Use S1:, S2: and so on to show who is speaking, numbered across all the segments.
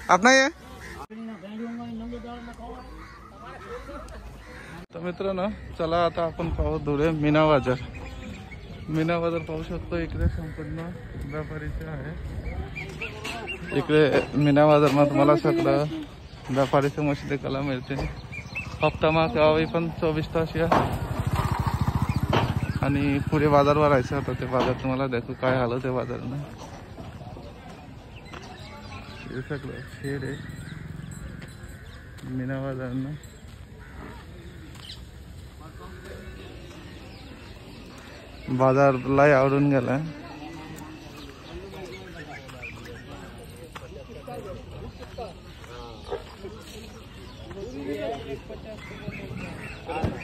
S1: आपला आहे? तर मित्रांनो चला आता आपण पाहू धुळे मीना बाजार. मीना बाजार पाहू शकतो. इकडे संपूर्ण व्यापारीचे आहे. इकडे मीना बाजार मध्ये तुम्हाला सगळं व्यापारीचे मशीन देखायला मिळते. हप्ता मागावी पण 24 तास या. आणि पुढे बाजार भरायचं आता. ते बाजार तुम्हाला दाखवू काय हालत आहे बाजारानं. हे सगळं शेड आहे मीना बाजारानं. बाजार लय आवडून गेला.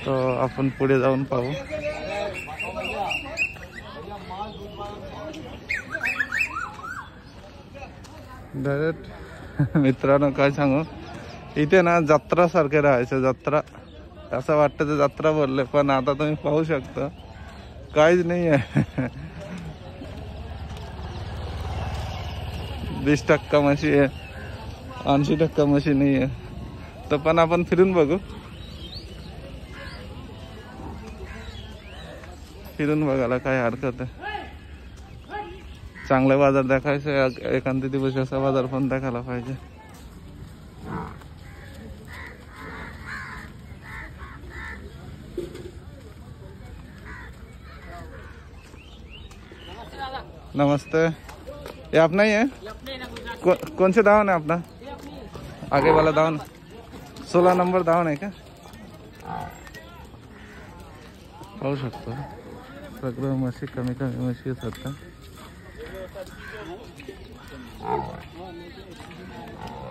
S1: तो आपण पुढे जाऊन पाहू. डायरेक्ट मित्रांनो काय सांगू, इथे ना जत्रा सारखे राहायचं. जत्रा असं वाटतं ते जत्रा भरले, पण आता तुम्ही पाहू शकता काहीच नाही आहे. 20% म्हशी आहे, 80% म्हशी नाही आहे. तर पण आपण फिरून बघू. फिरून बघायला काय हरकत आहे. चांगले बाजार दाखायचं. एखाद्या दिवस असा बाजार पण दाखायला पाहिजे. नमस्ते. ये अपना ही है? कौन से दावन है अपना? आगे वाला दावन 16 नंबर दावन है क्या? पाहू शकतो सगळं म्हशी कमी म्हशी आहेत.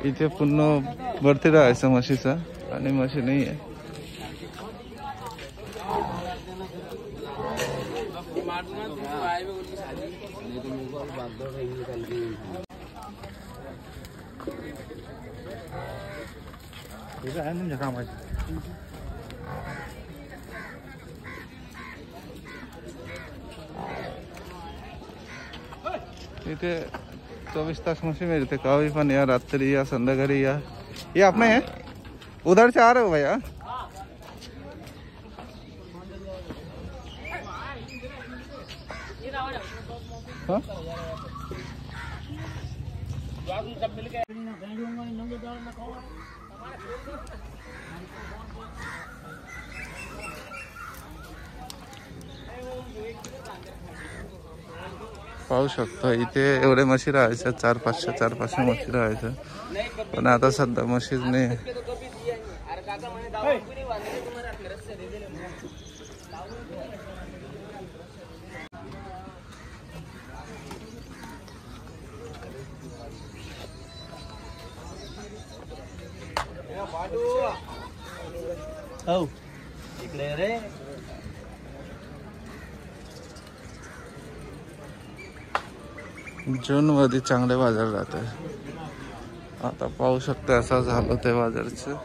S1: इथे पुन्हा भरती राहायचं म्हशीचं आणि म्हशी नाही आहे. इथे 24 तास म्हशी मिळते. कभी पण या, रात्री या, संध्याकाळी या. ये अपना है? उधर से आ रहे हो भैया? हाँ? पाहू शकतो इथे एवढे म्हशी राहायच्या. 400-500 म्हशी राहायच्या. पण आता सध्या म्हशीच नाही.
S2: हो इकडे रे.
S1: जून मध्ये चांगले बाजार राहत आहे. आता पाहू शकता असं झालं ते बाजारचं.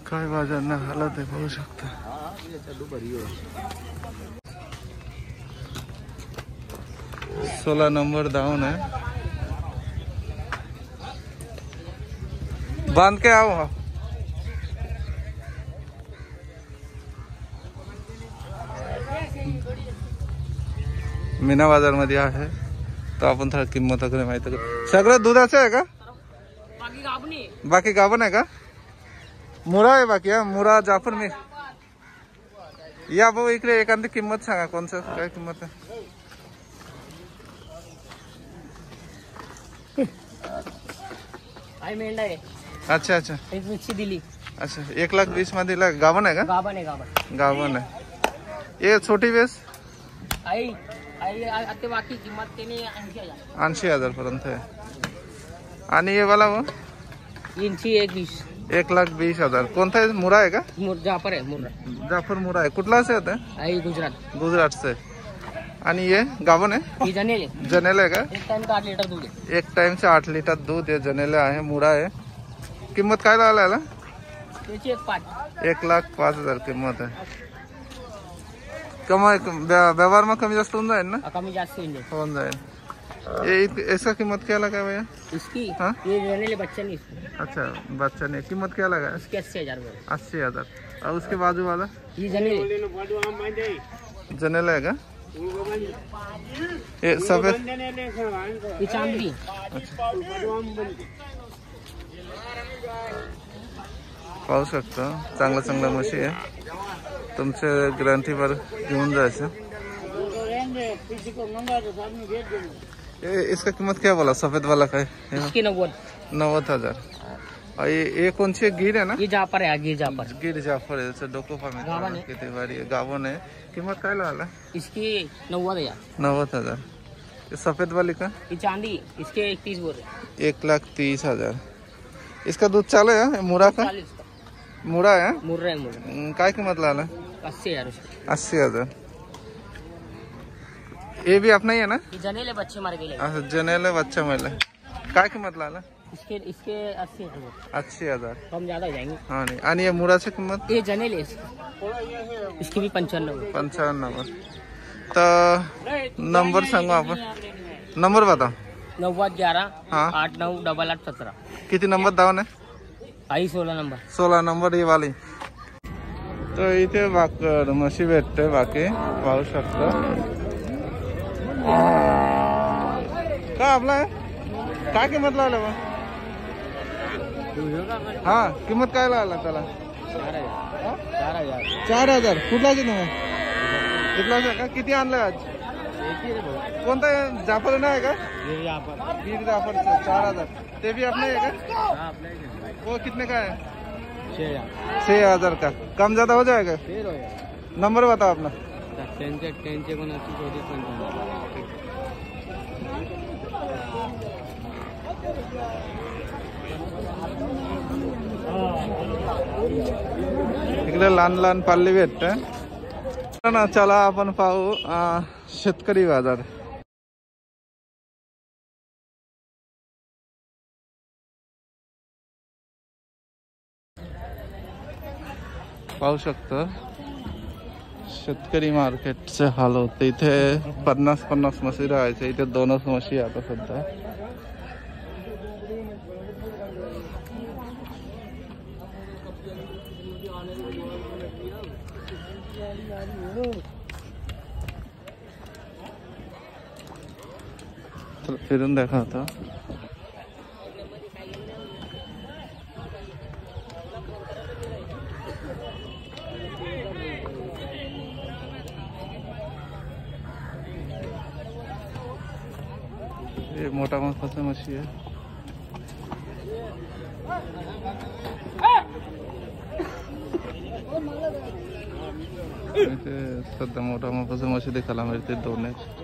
S1: काय बाजार ना हालत आहे पाहू शकता. 16 नंबर डाउन है. बांध के आओ. मीना बाजार मध्ये आहे. तर आपण थोडा किंमत वगैरे माहिती करू. सगळं दुधाचं आहे का? बाकी गाभण आहे का? मुरा आहे बाकी. हा मुरा जाफर मी या भाऊ इकडे. एखादी किंमत सांगा. कोणचं काय किंमत आहे?
S2: मेंढा आहे.
S1: अच्छा अच्छा.
S2: एक मिक्सी दिली.
S1: अच्छा 1,20,000 मध्ये दिला. गाभण आहे का?
S2: गाभण आहे. गाभण
S1: गाभण आहे. ये छोटी वेस
S3: आई आई आता बाकी किंमत त्याने 80,000.
S1: 80,000 पर्यंत आहे. आणि हे वाला वो
S3: यांची 120.
S1: 1,20,000. कोणता आहे? मुरा आहे का?
S3: जाफर आहे मुर्रा.
S1: जाफर मुरा आहे. कुठला से आता?
S3: आई गुजरात.
S1: गुजरात से. आणि ये गावन आहे?
S3: ही जनेले.
S1: जनेले आहे का?
S3: एक टाइम का 8 लिटर दूध आहे.
S1: एक टाइम से 8 लिटर दूध आहे. जनेले आहे. मुरा आहे. किंमत काय लागला याला?
S3: त्याची 1,05,000.
S1: 1,05,000 किंमत आहे. कमाई व्यवहार में कमी जास्त होऊन जाईल ना?
S3: कमी जास्त
S1: होऊन जाईल. ये इसका कीमत क्या लगा भैया?
S3: इसकी
S1: हाँ?
S3: ये जनेले बच्चा नहीं.
S1: अच्छा बच्चा ने कीमत क्या लगा?
S3: इसके 80,000.
S1: 80,000. और उसके बाजू वाला
S3: ये जनेले.
S1: जनेला है का? ये सफेद
S3: ये चांदी.
S1: पाहू शकता चांगला चांगला म्हशी आहे. तुमच्या गॅरंटीवर घेऊन जायचं. इसका कीमत क्या बोला? सफेद वाला का है?
S3: इसकी
S1: 90,000. और ये कौन सी गिर है ना?
S3: ये जाफर है. गिर जाफर.
S1: गिर जाफर है. डोको फार्म किती बारी आहे. गावन आहे. किंमत काय लागला?
S3: इसकी 90,000.
S1: 90,000. सफेद वाली का?
S3: ये चांदी. इसके 31 बोल रहे.
S1: 1,30,000. इसका दूध चालू है? मुरा का?
S3: 40 का.
S1: मुरा है?
S3: मुर्रा है मुर्रा.
S1: काय किंमत लागला?
S3: 80,000.
S1: 80,000. ये भी अपना ही है ना?
S3: ये जनेले बच्चे मार के ले.
S1: अच्छा जनेले बच्चा मेले. काय किंमत लागला?
S3: इसके 80,000.
S1: 80,000.
S3: कम ज्यादा हो जाएंगे.
S1: हाँ नहीं. आणि ये मुराची किंमत?
S3: ये जनेले इसकी भी 95.
S1: 95. तर नंबर सांगू आपण. नंबर बताओ.
S3: 9011
S1: हाँ.
S3: 898817.
S1: किती नंबर दावन आहे?
S3: आई 16 नंबर.
S1: 16 नंबर ही वाली. तर इथे म्हशी भेटते बाकी पाहू शकता. का आपला आहे? काय किंमत लागला मग? हा किंमत काय लागला त्याला? 4,000. कुठला की तुम्ही? कुठला का? किती आणलं आज? कोणता जाफर नाही का? गिर जाफर 4,000. ते भी अपने है का? वो कितने का है? 6,000 का. कम ज्यादा हो जाएगा? नंबर बताओ अपना.
S3: 10
S1: इकडे लहान लहान पाल्ली भेटते ना. चला आपण पाहू शेतकरी बाजार. पाहू शकतो शेतकरी मार्केटचे हाल होते. इथे 50 म्हशी राहायचे. इथे 2च म्हशी आता सध्या. फिरून दाखवतो. ये मोटा मापाचा म्हशी आहे. इथे सध्या मोठा मापाचा म्हशी दिखायला मिळते. 2 आहेत.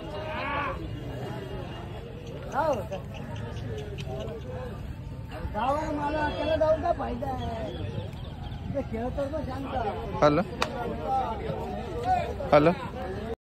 S1: Hello hello